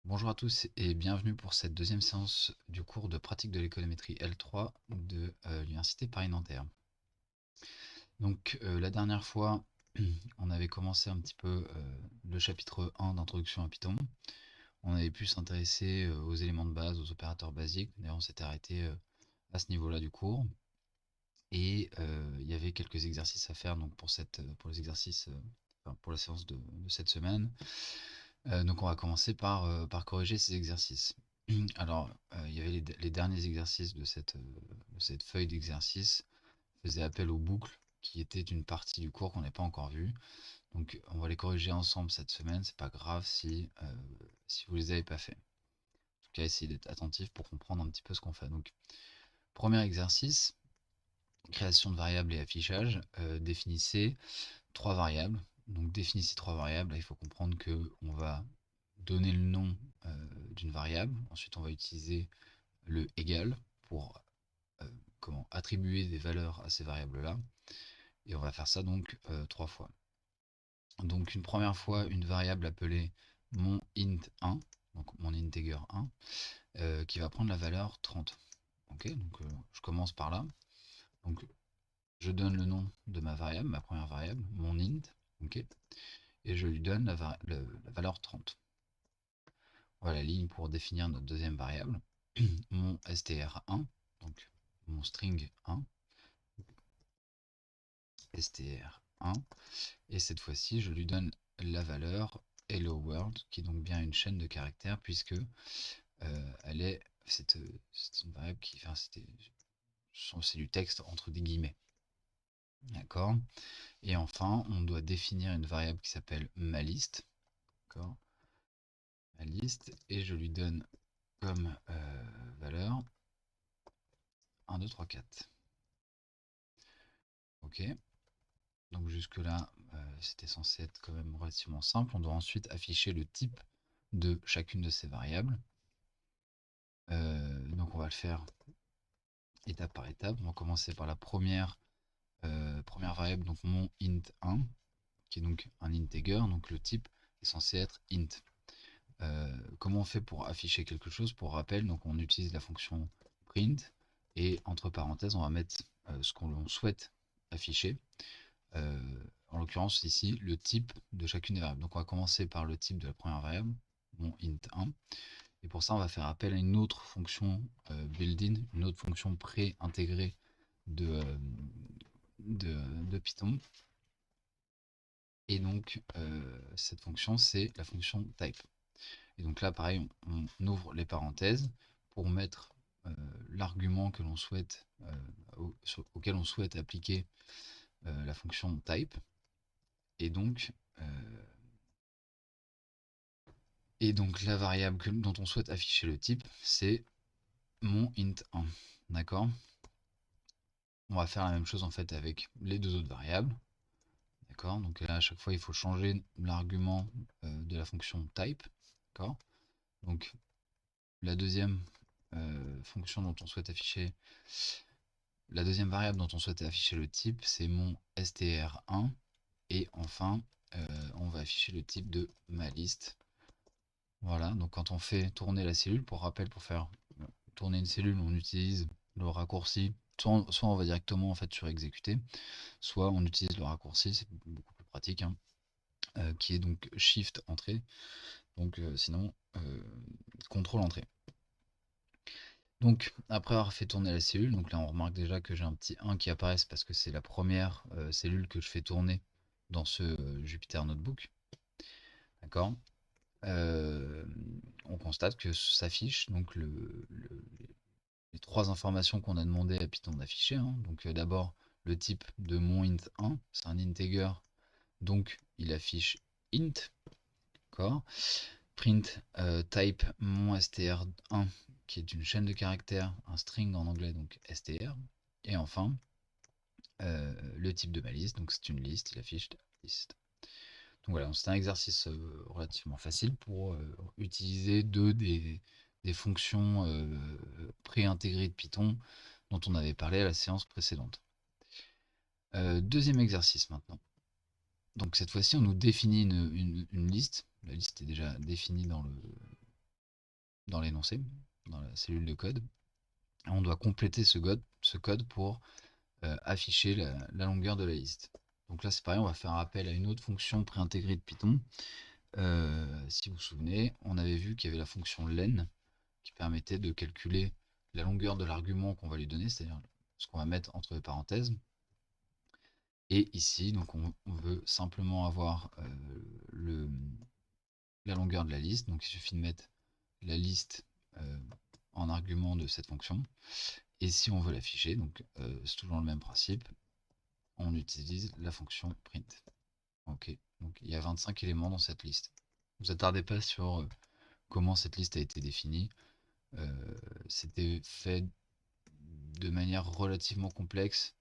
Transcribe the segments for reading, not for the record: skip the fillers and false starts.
Bonjour à tous et bienvenue pour cette deuxième séance du cours de pratique de l'économétrie L3 de l'Université Paris-Nanterre. Donc la dernière fois, on avait commencé un petit peu le chapitre 1 d'introduction à Python. On avait pu s'intéresser aux éléments de base, aux opérateurs basiques. D'ailleurs, on s'était arrêté à ce niveau-là du cours. Et il y avait quelques exercices à faire donc pour les exercices, pour la séance de cette semaine. Donc on va commencer par corriger ces exercices. Alors, il y avait les derniers exercices de cette feuille d'exercice faisaient appel aux boucles, qui étaient une partie du cours qu'on n'a pas encore vue. Donc on va les corriger ensemble cette semaine, c'est pas grave si vous les avez pas fait. En tout cas, essayez d'être attentif pour comprendre un petit peu ce qu'on fait. Donc, premier exercice, création de variables et affichage. Définissez trois variables. Donc définissez trois variables. Là, il faut comprendre que on va donner le nom d'une variable. Ensuite, on va utiliser le égal pour attribuer des valeurs à ces variables-là. Et on va faire ça donc trois fois. Donc une première fois, une variable appelée mon int 1, donc mon integer 1, qui va prendre la valeur 30. Ok, donc je commence par là. Donc je donne le nom de ma variable, ma première variable, mon int, ok, et je lui donne la valeur 30. Voilà la ligne pour définir notre deuxième variable, mon str1, donc mon string 1, str1, et cette fois-ci je lui donne la valeur hello world, qui est donc bien une chaîne de caractères, puisque c'est une variable qui, enfin, c'est du texte entre des guillemets. D'accord. Et enfin, on doit définir une variable qui s'appelle maliste. D'accord. Maliste, et je lui donne comme valeur 1, 2, 3, 4. Ok. Donc jusque-là, c'était censé être quand même relativement simple. On doit ensuite afficher le type de chacune de ces variables. Donc on va le faire étape par étape. On va commencer par la première variable, donc mon int 1, qui est donc un integer, donc le type est censé être int. Comment on fait pour afficher quelque chose? Pour rappel, donc on utilise la fonction print, et entre parenthèses, on va mettre ce qu'on souhaite afficher. En l'occurrence ici, le type de chacune des variables. Donc on va commencer par le type de la première variable, mon int 1. Et pour ça, on va faire appel à une autre fonction built-in, une autre fonction pré-intégrée de, de Python. Et donc, cette fonction, c'est la fonction type. Et donc là, pareil, on ouvre les parenthèses pour mettre l'argument que l'on souhaite, auquel on souhaite appliquer la fonction type. Et donc, la variable dont on souhaite afficher le type, c'est mon int 1. D'accord. On va faire la même chose en fait avec les deux autres variables. D'accord. Donc là, à chaque fois, il faut changer l'argument de la fonction type. D'accord. Donc la deuxième fonction dont on souhaite afficher, la deuxième variable dont on souhaite afficher le type, c'est mon str1. Et enfin, on va afficher le type de ma liste. Voilà, donc quand on fait tourner la cellule, pour rappel, pour faire tourner une cellule, on utilise le raccourci, soit on va directement en fait sur exécuter, soit on utilise le raccourci, c'est beaucoup plus pratique, hein, qui est donc Shift entrée, donc sinon contrôle entrée. Donc après avoir fait tourner la cellule, donc là on remarque déjà que j'ai un petit 1 qui apparaît parce que c'est la première cellule que je fais tourner dans ce Jupyter Notebook. D'accord. On constate que s'affiche donc les trois informations qu'on a demandé à Python d'afficher, hein. Donc d'abord le type de mon int 1, c'est un integer, donc il affiche int. D'accord. Print type mon str1, qui est une chaîne de caractères, un string en anglais, donc str. Et enfin le type de ma liste, donc c'est une liste, il affiche liste. Donc voilà, c'est un exercice relativement facile pour utiliser des fonctions pré-intégrées de Python dont on avait parlé à la séance précédente. Deuxième exercice maintenant. Donc cette fois-ci, on nous définit une liste. La liste est déjà définie dans l'énoncé, dans la cellule de code. Et on doit compléter ce code pour afficher la longueur de la liste. Donc là c'est pareil, on va faire appel à une autre fonction préintégrée de Python. Si vous vous souvenez, on avait vu qu'il y avait la fonction len qui permettait de calculer la longueur de l'argument qu'on va lui donner, c'est-à-dire ce qu'on va mettre entre les parenthèses. Et ici, donc on veut simplement avoir la longueur de la liste. Donc il suffit de mettre la liste en argument de cette fonction. Et si on veut l'afficher, donc c'est toujours le même principe, on utilise la fonction print. Ok, donc il y a 25 éléments dans cette liste. Ne vous attardez pas sur comment cette liste a été définie. C'était fait de manière relativement complexe.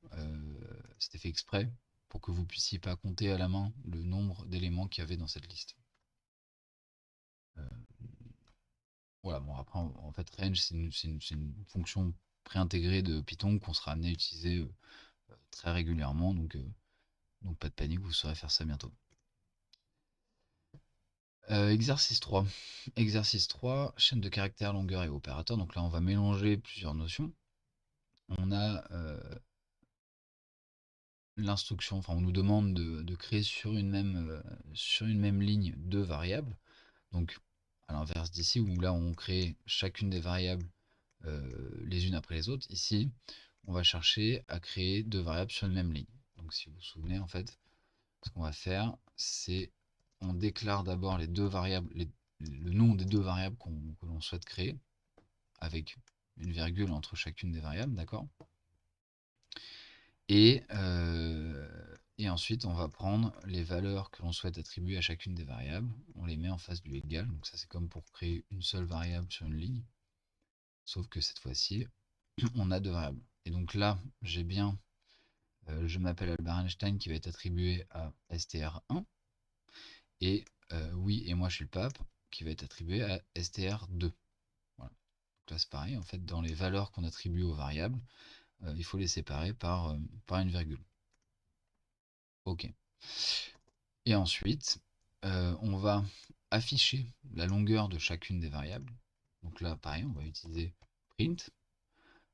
C'était fait exprès pour que vous puissiez pas compter à la main le nombre d'éléments qu'il y avait dans cette liste. Voilà, bon après en fait range c'est une fonction préintégrée de Python qu'on sera amené à utiliser très régulièrement, donc pas de panique, vous saurez faire ça bientôt. Exercice 3. Exercice 3, chaîne de caractères, longueur et opérateur. Donc là on va mélanger plusieurs notions. On a l'instruction, enfin on nous demande de créer sur une même ligne deux variables. Donc à l'inverse d'ici où là on crée chacune des variables les unes après les autres, ici on va chercher à créer deux variables sur une même ligne. Donc si vous vous souvenez en fait, ce qu'on va faire c'est on déclare d'abord les deux variables, le nom des deux variables que l'on souhaite créer avec une virgule entre chacune des variables, d'accord? Et ensuite, on va prendre les valeurs que l'on souhaite attribuer à chacune des variables. On les met en face du égal. Donc ça, c'est comme pour créer une seule variable sur une ligne. Sauf que cette fois-ci, on a deux variables. Et donc là, j'ai bien je m'appelle Albert Einstein qui va être attribué à str1. Et oui, et moi je suis le pape qui va être attribué à str2. Voilà. Donc là, c'est pareil. En fait, dans les valeurs qu'on attribue aux variables, il faut les séparer par une virgule. Ok. Et ensuite, on va afficher la longueur de chacune des variables. Donc là, pareil, on va utiliser print.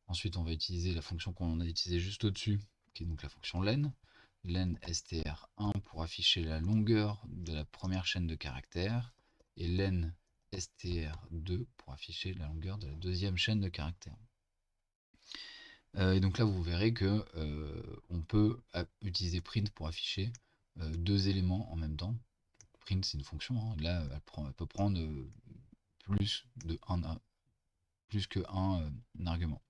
Ensuite, on va utiliser la fonction qu'on a utilisée juste au-dessus, qui est donc la fonction len. Len str1 pour afficher la longueur de la première chaîne de caractères. Et len str2 pour afficher la longueur de la deuxième chaîne de caractères. Et donc là, vous verrez que on peut utiliser print pour afficher deux éléments en même temps. Print, c'est une fonction, hein. Là, elle peut prendre plus que un argument.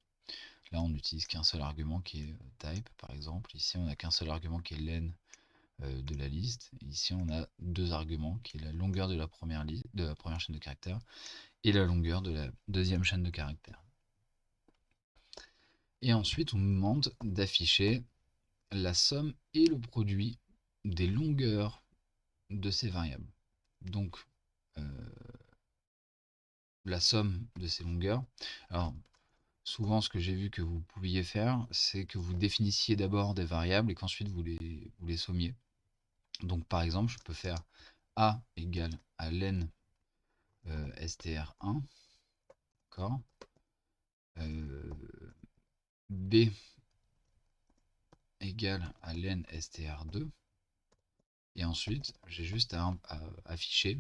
Là, on n'utilise qu'un seul argument qui est type, par exemple. Ici, on n'a qu'un seul argument qui est len de la liste. Ici, on a deux arguments qui est la longueur de la première chaîne de caractères et la longueur de la deuxième chaîne de caractères. Et ensuite, on nous demande d'afficher la somme et le produit des longueurs de ces variables. Donc, la somme de ces longueurs. Alors, souvent, ce que j'ai vu que vous pouviez faire, c'est que vous définissiez d'abord des variables et qu'ensuite vous les sommiez. Donc, par exemple, je peux faire A égale à len str1, d'accord, B égale à len str2, et ensuite, j'ai juste à afficher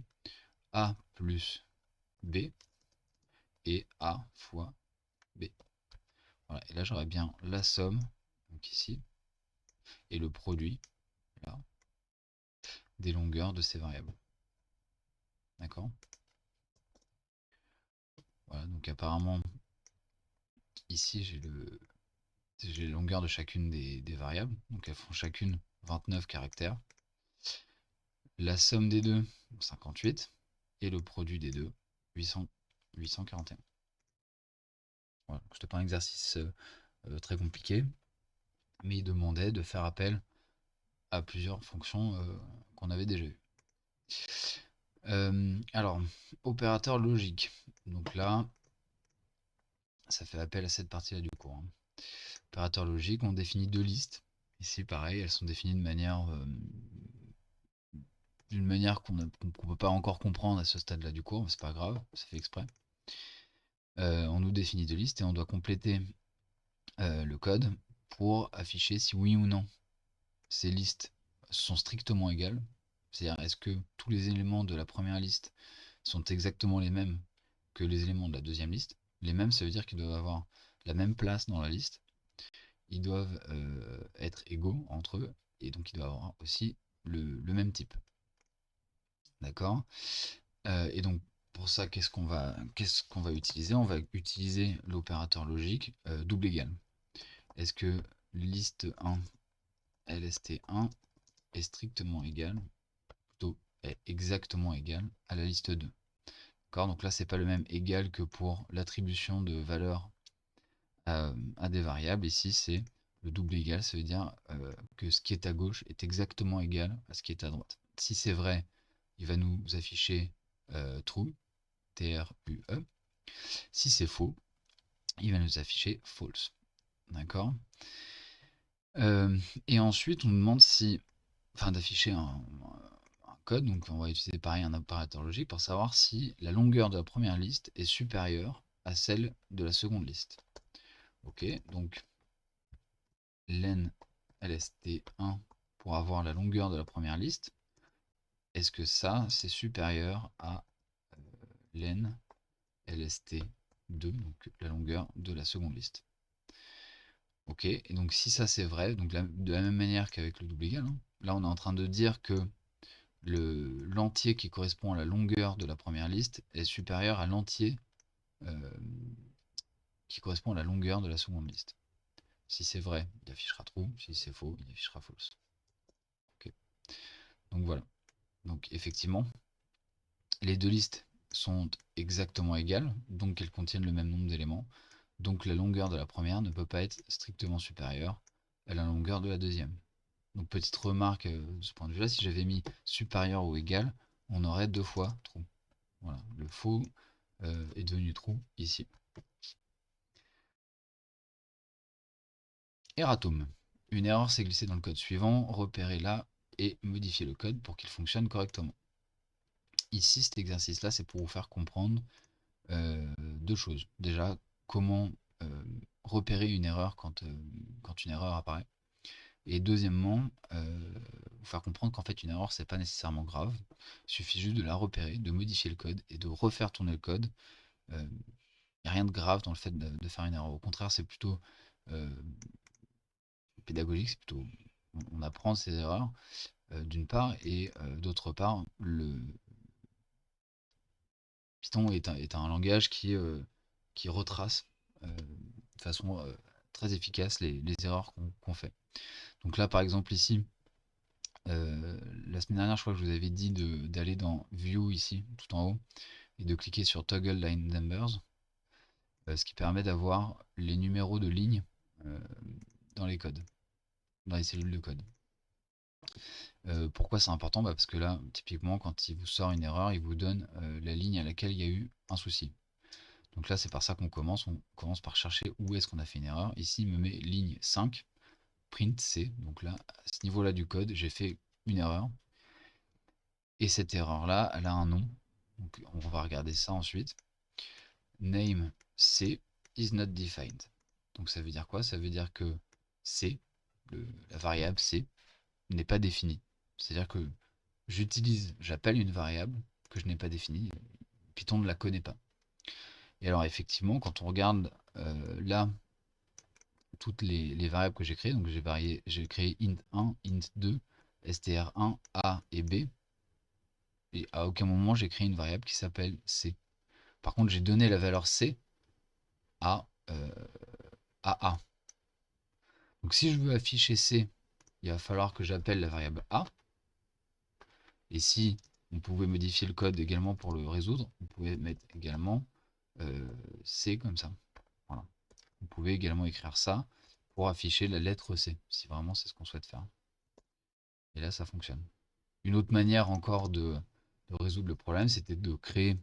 A plus B et A fois B. Voilà, et là j'aurais bien la somme, donc ici, et le produit, là, des longueurs de ces variables. D'accord? Voilà, donc apparemment, ici j'ai la longueur de chacune des variables, donc elles font chacune 29 caractères. La somme des deux, 58, et le produit des deux, 841. Voilà, c'était pas un exercice très compliqué, mais il demandait de faire appel à plusieurs fonctions qu'on avait déjà vues. Alors, opérateur logique. Donc là, ça fait appel à cette partie-là du cours, hein. Opérateur logique, on définit deux listes. Ici, pareil, elles sont définies d'une manière qu'on ne peut pas encore comprendre à ce stade-là du cours, mais c'est pas grave, ça fait exprès. on nous définit deux listes et on doit compléter le code pour afficher si oui ou non ces listes sont strictement égales. C'est-à-dire, est-ce que tous les éléments de la première liste sont exactement les mêmes que les éléments de la deuxième liste. Les mêmes, ça veut dire qu'ils doivent avoir la même place dans la liste. Ils doivent être égaux entre eux. Et donc, ils doivent avoir aussi le même type. D'accord. Et donc, pour ça, qu'est-ce qu'on va utiliser? On va utiliser l'opérateur logique double égal. Est-ce que liste 1, LST1 est strictement égale, plutôt est exactement égale à la liste 2? D'accord, donc là, c'est pas le même égal que pour l'attribution de valeurs à des variables. Ici, c'est le double égal, ça veut dire que ce qui est à gauche est exactement égal à ce qui est à droite. Si c'est vrai, il va nous afficher true, T-R-U-E. Si c'est faux, il va nous afficher false. D'accord. Et ensuite, on nous demande si, enfin, d'afficher un code, donc on va utiliser pareil un opérateur logique pour savoir si la longueur de la première liste est supérieure à celle de la seconde liste. Ok, donc len lst1 pour avoir la longueur de la première liste. Est-ce que ça, c'est supérieur à len lst2, donc la longueur de la seconde liste? Ok, et donc si ça c'est vrai, donc de la même manière qu'avec le double égal, hein, là on est en train de dire que l'entier qui correspond à la longueur de la première liste est supérieur à l'entier qui correspond à la longueur de la seconde liste. Si c'est vrai, il affichera true. Si c'est faux, il affichera false. Okay. Donc voilà. Donc effectivement, les deux listes sont exactement égales, donc elles contiennent le même nombre d'éléments. Donc la longueur de la première ne peut pas être strictement supérieure à la longueur de la deuxième. Donc petite remarque de ce point de vue-là, si j'avais mis supérieur ou égal, on aurait deux fois true. Voilà, le faux est devenu true ici. Erratum. Une erreur s'est glissée dans le code suivant, repérez-la et modifiez le code pour qu'il fonctionne correctement. Ici, cet exercice-là, c'est pour vous faire comprendre deux choses. Déjà, comment repérer une erreur quand une erreur apparaît. Et deuxièmement, vous faire comprendre qu'en fait, une erreur, c'est pas nécessairement grave. Il suffit juste de la repérer, de modifier le code et de refaire tourner le code. Il n'y a rien de grave dans le fait de faire une erreur. Au contraire, c'est plutôt pédagogique, c'est plutôt on apprend ses erreurs d'une part, et d'autre part, le Python est un langage qui retrace de façon très efficace les erreurs qu'on fait. Donc là, par exemple, ici, la semaine dernière, je crois que je vous avais dit d'aller dans View ici, tout en haut, et de cliquer sur Toggle Line Numbers, ce qui permet d'avoir les numéros de ligne dans les codes, dans les cellules de code. Pourquoi c'est important? Parce que là, typiquement, quand il vous sort une erreur, il vous donne la ligne à laquelle il y a eu un souci. Donc là, c'est par ça qu'on commence. On commence par chercher où est-ce qu'on a fait une erreur. Ici, il me met ligne 5, print C. Donc là, à ce niveau-là du code, j'ai fait une erreur. Et cette erreur-là, elle a un nom. Donc on va regarder ça ensuite. Name C is not defined. Donc ça veut dire quoi? Ça veut dire que C, la variable C, n'est pas définie. C'est-à-dire que j'appelle une variable que je n'ai pas définie. Python ne la connaît pas. Et alors effectivement, quand on regarde là toutes les variables que j'ai créées, donc j'ai créé int1, int2, str1, a et b, et à aucun moment j'ai créé une variable qui s'appelle c. Par contre, j'ai donné la valeur c à a. Donc si je veux afficher c, il va falloir que j'appelle la variable a. Et si on pouvait modifier le code également pour le résoudre, on pouvait mettre également c comme ça. Voilà. Vous pouvez également écrire ça pour afficher la lettre C, si vraiment c'est ce qu'on souhaite faire. Et là, ça fonctionne. Une autre manière encore de résoudre le problème, c'était de créer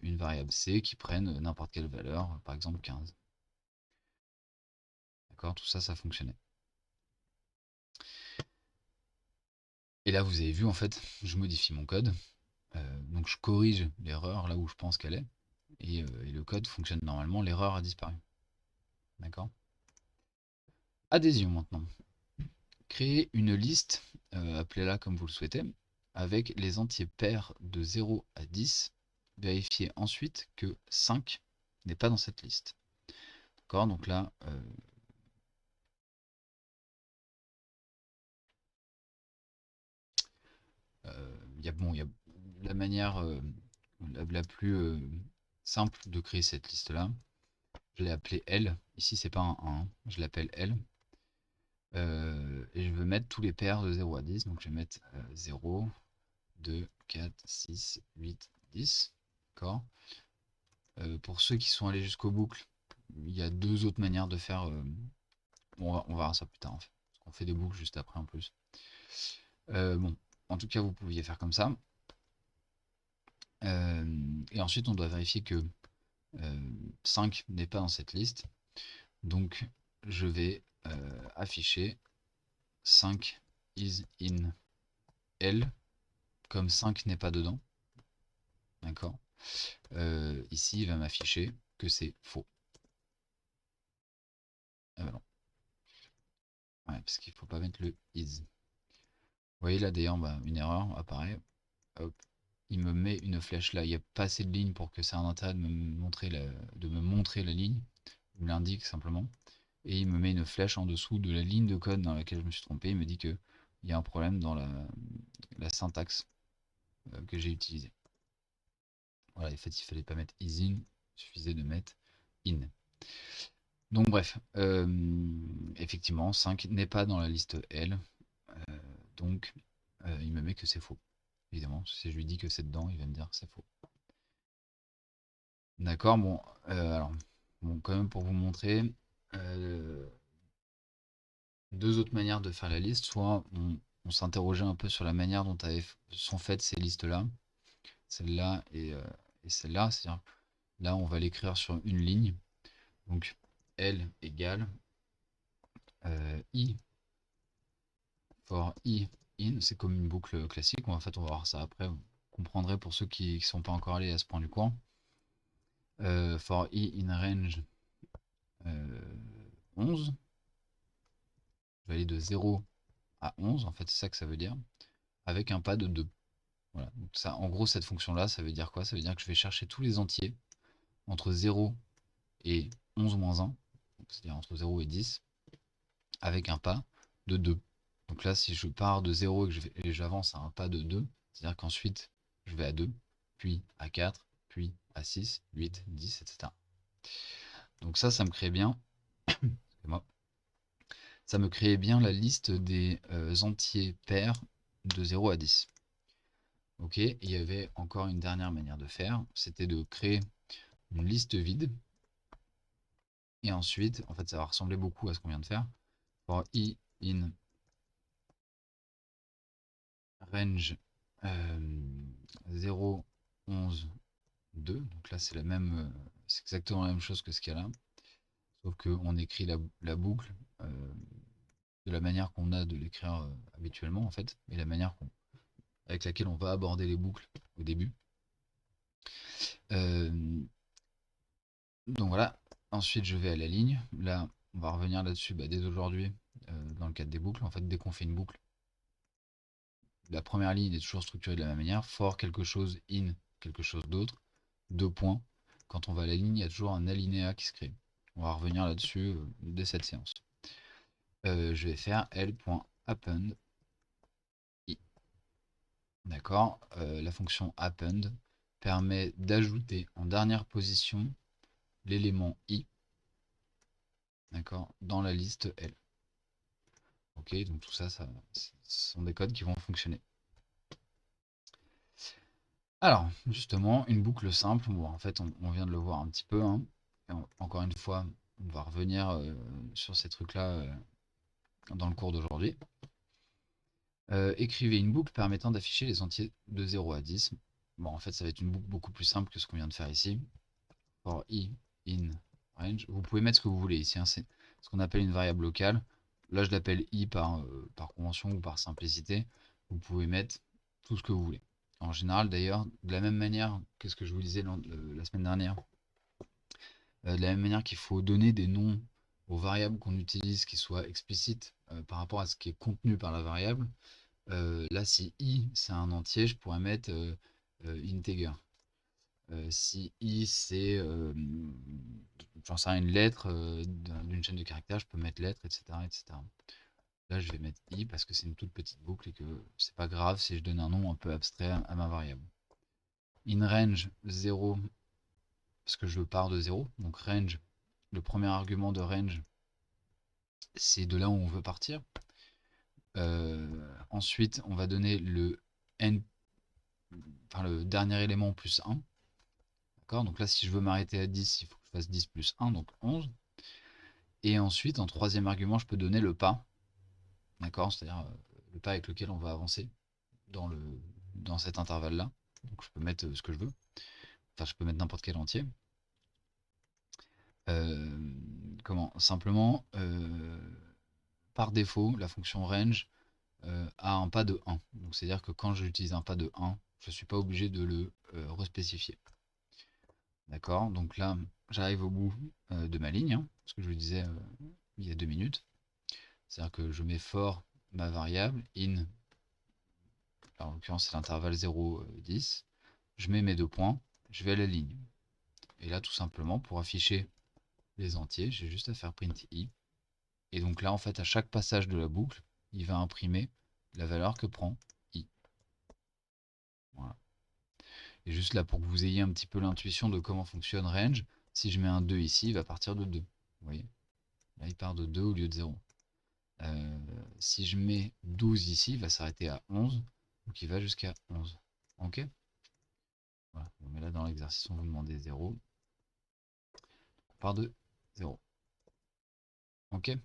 une variable C qui prenne n'importe quelle valeur, par exemple 15. D'accord? Tout ça, ça fonctionnait. Et là, vous avez vu, en fait, je modifie mon code. Donc je corrige l'erreur là où je pense qu'elle est. et le code fonctionne normalement, l'erreur a disparu. D'accord? Adhésion maintenant. Créez une liste, appelez-la comme vous le souhaitez, avec les entiers pairs de 0 à 10. Vérifiez ensuite que 5 n'est pas dans cette liste. D'accord? Donc là, il y a la manière la plus simple de créer cette liste-là. Je l'ai appelée L. Ici, c'est pas un 1, je l'appelle L. Et je veux mettre tous les pairs de 0 à 10. Donc je vais mettre 0, 2, 4, 6, 8, 10. D'accord? Pour ceux qui sont allés jusqu'aux boucles, il y a deux autres manières de faire. On verra ça plus tard en fait. Parce qu'on fait des boucles juste après en plus. Bon, en tout cas, vous pouviez faire comme ça. Et ensuite, on doit vérifier que 5 n'est pas dans cette liste. Donc, je vais afficher 5 is in L, comme 5 n'est pas dedans. D'accord? Ici, il va m'afficher que c'est faux. Ah bah non. Ouais, parce qu'il ne faut pas mettre le is. Vous voyez là d'ailleurs, une erreur apparaît. Hop. Il me met une flèche là. Il n'y a pas assez de lignes pour que ça ait un intérêt de me montrer la ligne. Il me l'indique simplement. Et il me met une flèche en dessous de la ligne de code dans laquelle je me suis trompé. Il me dit qu'il y a un problème dans la syntaxe que j'ai utilisée. Voilà, en fait, il ne fallait pas mettre is in, il suffisait de mettre in. Donc bref, effectivement, 5 n'est pas dans la liste L, donc il me met que c'est faux. Évidemment, si je lui dis que c'est dedans, il va me dire que c'est faux. D'accord, bon, alors, bon, quand même pour vous montrer, deux autres manières de faire la liste. Soit on s'interrogeait un peu sur la manière dont sont faites ces listes-là, celle-là et celle-là. C'est-à-dire, là, on va l'écrire sur une ligne. Donc, L égale I for I in. C'est comme une boucle classique. En fait, on va voir ça après. Vous comprendrez pour ceux qui ne sont pas encore allés à ce point du cours. For I in range 11. Je vais aller de 0 à 11. En fait, c'est ça que ça veut dire. Avec un pas de 2. Voilà. Donc ça, en gros, cette fonction-là, ça veut dire quoi? Ça veut dire que je vais chercher tous les entiers entre 0 et 11 moins 1, c'est-à-dire entre 0 et 10, avec un pas de 2. Donc là, si je pars de 0 et que j'avance à un pas de 2, c'est-à-dire qu'ensuite, je vais à 2, puis à 4, puis à 6, 8, 10, etc. Donc ça me crée bien, excusez-moi, ça me crée bien la liste des entiers pairs de 0 à 10. Ok, et il y avait encore une dernière manière de faire, c'était de créer une liste vide. Et ensuite, en fait, ça va ressembler beaucoup à ce qu'on vient de faire. For I in range 0, 11, 2. Donc là, c'est c'est exactement la même chose que ce qu'il y a là. Sauf qu'on écrit la boucle de la manière qu'on a de l'écrire habituellement, en fait, et la manière avec laquelle on va aborder les boucles au début. Donc voilà. Ensuite, je vais à la ligne. Là, on va revenir là-dessus dès aujourd'hui, dans le cadre des boucles. En fait, dès qu'on fait une boucle, la première ligne est toujours structurée de la même manière. For quelque chose, in quelque chose d'autre. 2 points. Quand on va à la ligne, il y a toujours un alinéa qui se crée. On va revenir là-dessus dès cette séance. Je vais faire l.append i. D'accord? La fonction append permet d'ajouter en dernière position l'élément i, d'accord, dans la liste L. Ok, donc tout ça, ce sont des codes qui vont fonctionner. Alors, justement, une boucle simple, bon, en fait, on vient de le voir un petit peu, hein. Encore une fois, on va revenir sur ces trucs-là dans le cours d'aujourd'hui. Écrivez une boucle permettant d'afficher les entiers de 0 à 10. Bon, en fait, ça va être une boucle beaucoup plus simple que ce qu'on vient de faire ici. For I in range. Vous pouvez mettre ce que vous voulez ici, hein, c'est ce qu'on appelle une variable locale. Là, je l'appelle I par convention ou par simplicité. Vous pouvez mettre tout ce que vous voulez. En général, d'ailleurs, de la même manière que ce que je vous disais la semaine dernière, de la même manière qu'il faut donner des noms aux variables qu'on utilise qui soient explicites par rapport à ce qui est contenu par la variable. Là, si i c'est un entier, je pourrais mettre integer. Si i c'est j'en sais rien, une lettre d'une chaîne de caractères, je peux mettre lettre, etc., etc. Là, je vais mettre i parce que c'est une toute petite boucle et que c'est pas grave si je donne un nom un peu abstrait à ma variable. In range 0, parce que je pars de 0. Donc range, le premier argument de range, c'est de là où on veut partir. Ensuite, on va donner le n, enfin le dernier élément plus 1. D'accord. Donc là, si je veux m'arrêter à 10, il faut que je fasse 10 plus 1, donc 11. Et ensuite, en troisième argument, je peux donner le pas. D'accord. C'est-à-dire le pas avec lequel on va avancer dans cet intervalle-là. Donc je peux mettre ce que je veux. Enfin, je peux mettre n'importe quel entier. Simplement, par défaut, la fonction range a un pas de 1. Donc c'est-à-dire que quand j'utilise un pas de 1, je ne suis pas obligé de le respécifier. D'accord. Donc là, j'arrive au bout de ma ligne, hein, ce que je vous disais il y a 2 minutes. C'est-à-dire que je mets for ma variable in, en l'occurrence c'est l'intervalle 0, 10. Je mets mes 2 points, je vais à la ligne. Et là, tout simplement, pour afficher les entiers, j'ai juste à faire print i. Et donc là, en fait, à chaque passage de la boucle, il va imprimer la valeur que prend i. Voilà. Et juste là, pour que vous ayez un petit peu l'intuition de comment fonctionne range, si je mets un 2 ici, il va partir de 2. Vous voyez? Là, il part de 2 au lieu de 0. Si je mets 12 ici, il va s'arrêter à 11. Donc il va jusqu'à 11. Ok? Voilà. Mais là, dans l'exercice, on vous demandait 0. On part de 0. Ok?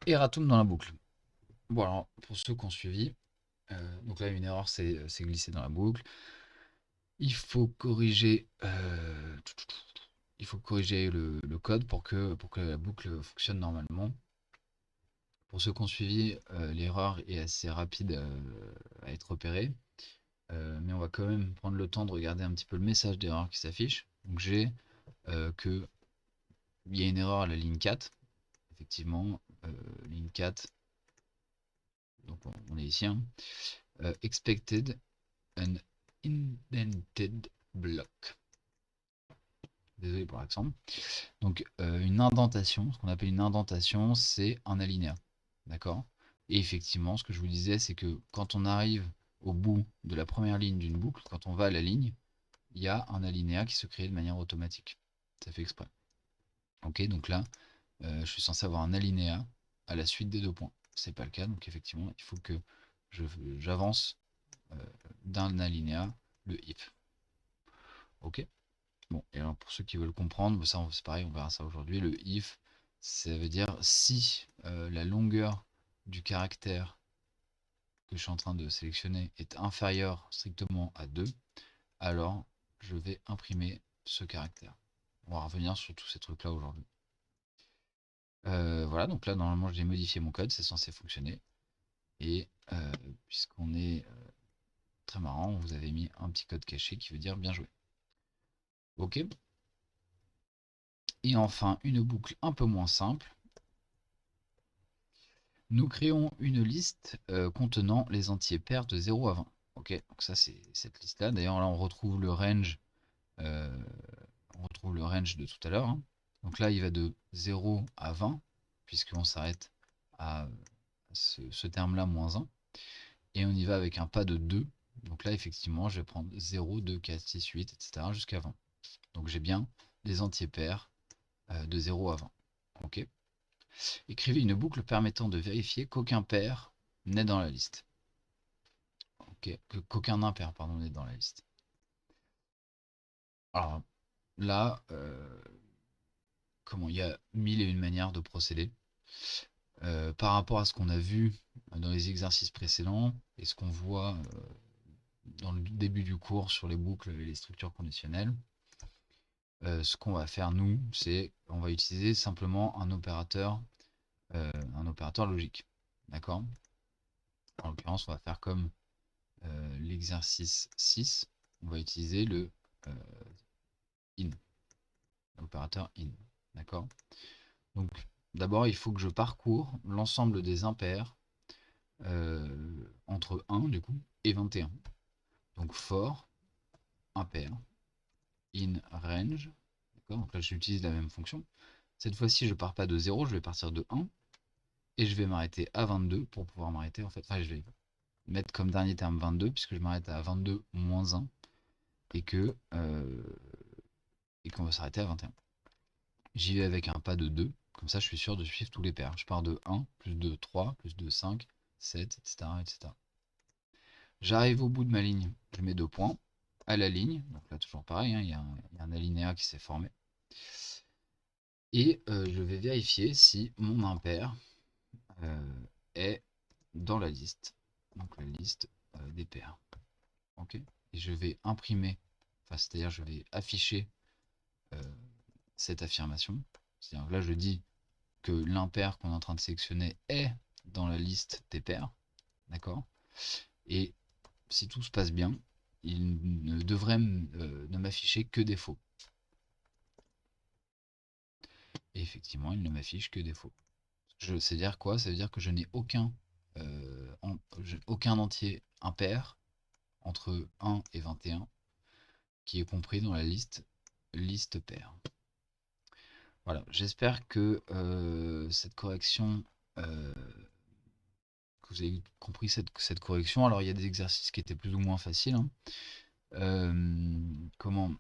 Erratum dans la boucle. Bon, alors, pour ceux qui ont suivi, donc là, une erreur s'est glissée dans la boucle. Il faut corriger, le code pour que la boucle fonctionne normalement. Pour ceux qui ont suivi, l'erreur est assez rapide à être repérée. Mais on va quand même prendre le temps de regarder un petit peu le message d'erreur qui s'affiche. Donc j'ai que il y a une erreur à la ligne 4. Effectivement, ligne 4. Donc on est ici. Hein. Expected an indented block. Désolé pour l'accent. Donc une indentation, ce qu'on appelle une indentation, c'est un alinéa. D'accord. Et effectivement, ce que je vous disais, c'est que quand on arrive au bout de la première ligne d'une boucle, quand on va à la ligne, il y a un alinéa qui se crée de manière automatique. Ça fait exprès. Ok, donc là, je suis censé avoir un alinéa à la suite des 2 points. C'est pas le cas, donc effectivement, il faut que j'avance d'un alinéa le if. Ok. Bon, et alors pour ceux qui veulent comprendre, ça c'est pareil, on verra ça aujourd'hui. Le if, ça veut dire si la longueur du caractère que je suis en train de sélectionner est inférieure strictement à 2, alors je vais imprimer ce caractère. On va revenir sur tous ces trucs là aujourd'hui. Voilà, donc là normalement j'ai modifié mon code, c'est censé fonctionner. Et puisqu'on est très marrant, on vous avait mis un petit code caché qui veut dire bien joué. Ok. Et enfin, une boucle un peu moins simple. Nous créons une liste contenant les entiers pairs de 0 à 20. Ok, donc ça c'est cette liste là. D'ailleurs là on retrouve le range de tout à l'heure. Hein. Donc là il va de 0 à 20, puisqu'on s'arrête à ce terme-là, moins 1. Et on y va avec un pas de 2. Donc là effectivement je vais prendre 0, 2, 4, 6, 8, etc. jusqu'à 20. Donc j'ai bien les entiers pairs de 0 à 20. Ok. Écrivez une boucle permettant de vérifier qu'aucun pair n'est dans la liste. Ok, qu'aucun impair, pardon, n'est dans la liste. Alors là, il y a 1001 manières de procéder. Par rapport à ce qu'on a vu dans les exercices précédents et ce qu'on voit dans le début du cours sur les boucles et les structures conditionnelles, ce qu'on va faire nous, c'est on va utiliser simplement un opérateur logique. D'accord. En l'occurrence, on va faire comme l'exercice 6, on va utiliser le in, l'opérateur in. D'accord? Donc d'abord, il faut que je parcours l'ensemble des impairs entre 1 du coup et 21. Donc for impair in range. D'accord? Donc là, j'utilise la même fonction. Cette fois-ci, je pars pas de 0, je vais partir de 1. Et je vais m'arrêter à 22 pour pouvoir m'arrêter en fait. Enfin, je vais mettre comme dernier terme 22 puisque je m'arrête à 22 moins 1 et que et qu'on va s'arrêter à 21. J'y vais avec un pas de 2, comme ça je suis sûr de suivre tous les pairs. Je pars de 1, plus de 3, plus de 5, 7, etc. etc. J'arrive au bout de ma ligne, je mets 2 points à la ligne, donc là toujours pareil, hein, il y a un alinéa qui s'est formé. Et je vais vérifier si mon impair est dans la liste, donc la liste des pairs. Ok. Et je vais imprimer, enfin, c'est-à-dire je vais afficher cette affirmation. C'est-à-dire que là je dis que l'impair qu'on est en train de sélectionner est dans la liste des pairs. D'accord. Et si tout se passe bien, il ne devrait ne m'afficher que des faux. Et effectivement, il ne m'affiche que des faux. C'est-à-dire quoi? Ça veut dire que je n'ai aucun entier impair entre 1 et 21 qui est compris dans la liste pair. Voilà, j'espère que cette correction, que vous avez compris cette correction. Alors il y a des exercices qui étaient plus ou moins faciles, hein. Comment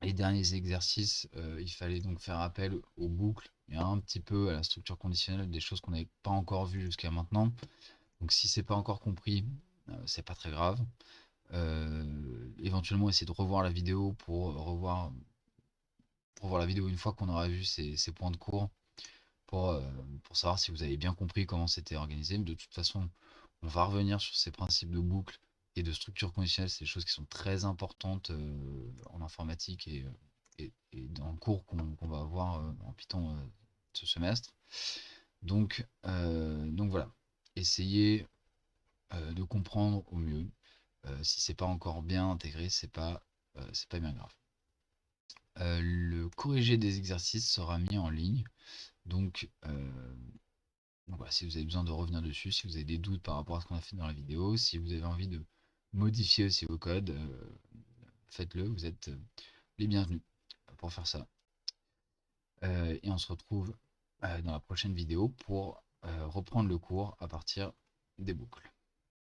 les derniers exercices, il fallait donc faire appel aux boucles et un petit peu à la structure conditionnelle, des choses qu'on n'avait pas encore vues jusqu'à maintenant. Donc si c'est pas encore compris, c'est pas très grave. Éventuellement essayer de revoir la vidéo pour revoir la vidéo une fois qu'on aura vu ces points de cours pour savoir si vous avez bien compris comment c'était organisé. Mais de toute façon, on va revenir sur ces principes de boucle et de structure conditionnelle. C'est des choses qui sont très importantes en informatique et dans le cours qu'on va avoir en Python ce semestre. Donc voilà, essayez de comprendre au mieux. Si c'est pas encore bien intégré, c'est pas bien grave. Le corrigé des exercices sera mis en ligne. Donc voilà, si vous avez besoin de revenir dessus, si vous avez des doutes par rapport à ce qu'on a fait dans la vidéo, si vous avez envie de modifier aussi vos codes, faites-le, vous êtes les bienvenus pour faire ça. Et on se retrouve dans la prochaine vidéo pour reprendre le cours à partir des boucles.